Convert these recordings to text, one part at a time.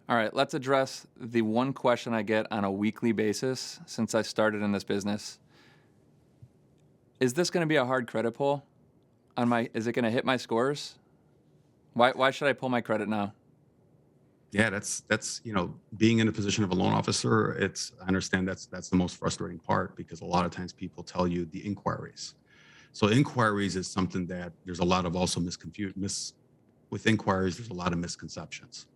All right, let's address the one question I get on a weekly basis since I started in this business. Is this going to be a hard credit pull on my is it going to hit my scores? Why should I pull my credit now? Yeah, that's being in the position of a loan officer. I understand that's the most frustrating part because a lot of times people tell you the inquiries. So inquiries is something that there's a lot of also misconfused mis with inquiries. There's a lot of misconceptions.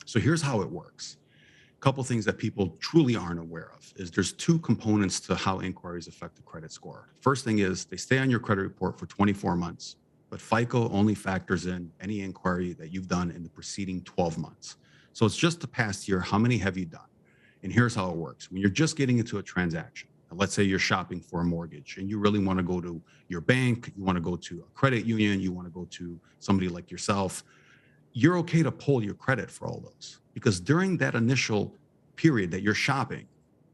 So here's how it works. A couple things that people truly aren't aware of is there's two components to how inquiries affect the credit score. First thing is they stay on your credit report for 24 months, but FICO only factors in any inquiry that you've done in the preceding 12 months. So it's just the past year. How many have you done? And here's how it works. When you're just getting into a transaction, let's say you're shopping for a mortgage and you really want to go to your bank, you want to go to a credit union, you want to go to somebody like yourself, you're okay to pull your credit for all those because during that initial period that you're shopping,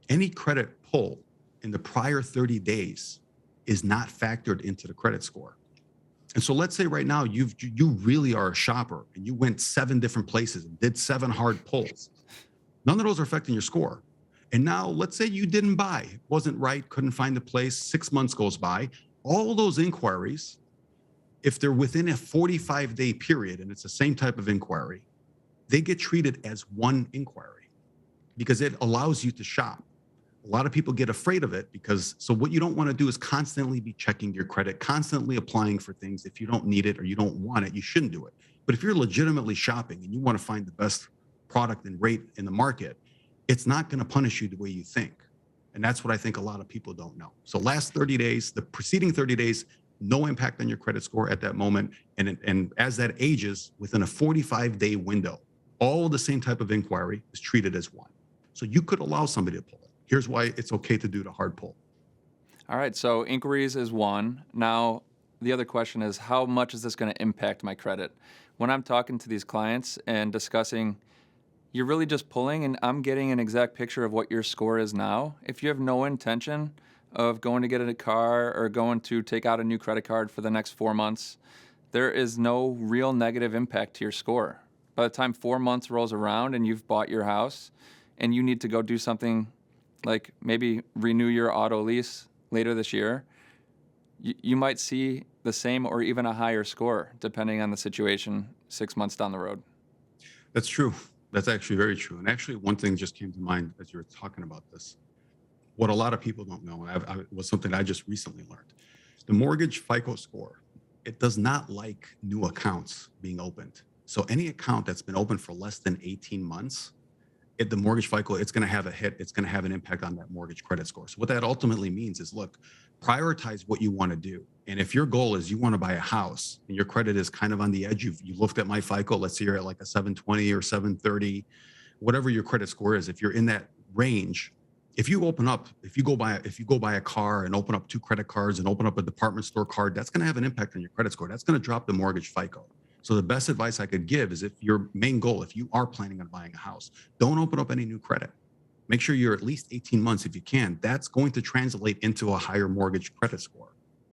any credit pull in the prior 30 days is not factored into the credit score. And so let's say right now you really are a shopper and you went 7 different places and did 7 hard pulls. None of those are affecting your score. And now let's say you didn't buy, wasn't right, couldn't find the place, 6 months goes by. All those inquiries, if they're within a 45-day period and it's the same type of inquiry, they get treated as one inquiry because it allows you to shop. A lot of people get afraid of it because so what you don't want to do is constantly be checking your credit, constantly applying for things. If you don't need it or you don't want it, you shouldn't do it. But if you're legitimately shopping and you want to find the best product and rate in the market, it's not going to punish you the way you think. And that's what I think a lot of people don't know. So last 30 days, the preceding 30 days, no impact on your credit score at that moment. And as that ages within a 45-day window, all the same type of inquiry is treated as one. So you could allow somebody to pull it. Here's why it's okay to do the hard pull. All right, so inquiries is one. Now, the other question is how much is this going to impact my credit? When I'm talking to these clients and discussing, you're really just pulling, and I'm getting an exact picture of what your score is now. If you have no intention of going to get a car or going to take out a new credit card for the next 4 months, there is no real negative impact to your score. By the time 4 months rolls around and you've bought your house and you need to go do something like maybe renew your auto lease later this year, you might see the same or even a higher score depending on the situation 6 months down the road. That's true. That's actually very true. And actually, one thing just came to mind as you were talking about this. What a lot of people don't know, and was something I just recently learned. The mortgage FICO score, it does not like new accounts being opened. So any account that's been open for less than 18 months, the mortgage FICO, it's going to have a hit. It's going to have an impact on that mortgage credit score. So what that ultimately means is, look, prioritize what you want to do. And if your goal is you want to buy a house and your credit is kind of on the edge, you looked at my FICO, let's say you're at like a 720 or 730, whatever your credit score is, if you're in that range, if you go buy a car and open up 2 credit cards and open up a department store card, that's going to have an impact on your credit score. That's going to drop the mortgage FICO. So the best advice I could give is if your main goal, if you are planning on buying a house, don't open up any new credit. Make sure you're at least 18 months if you can. That's going to translate into a higher mortgage credit score.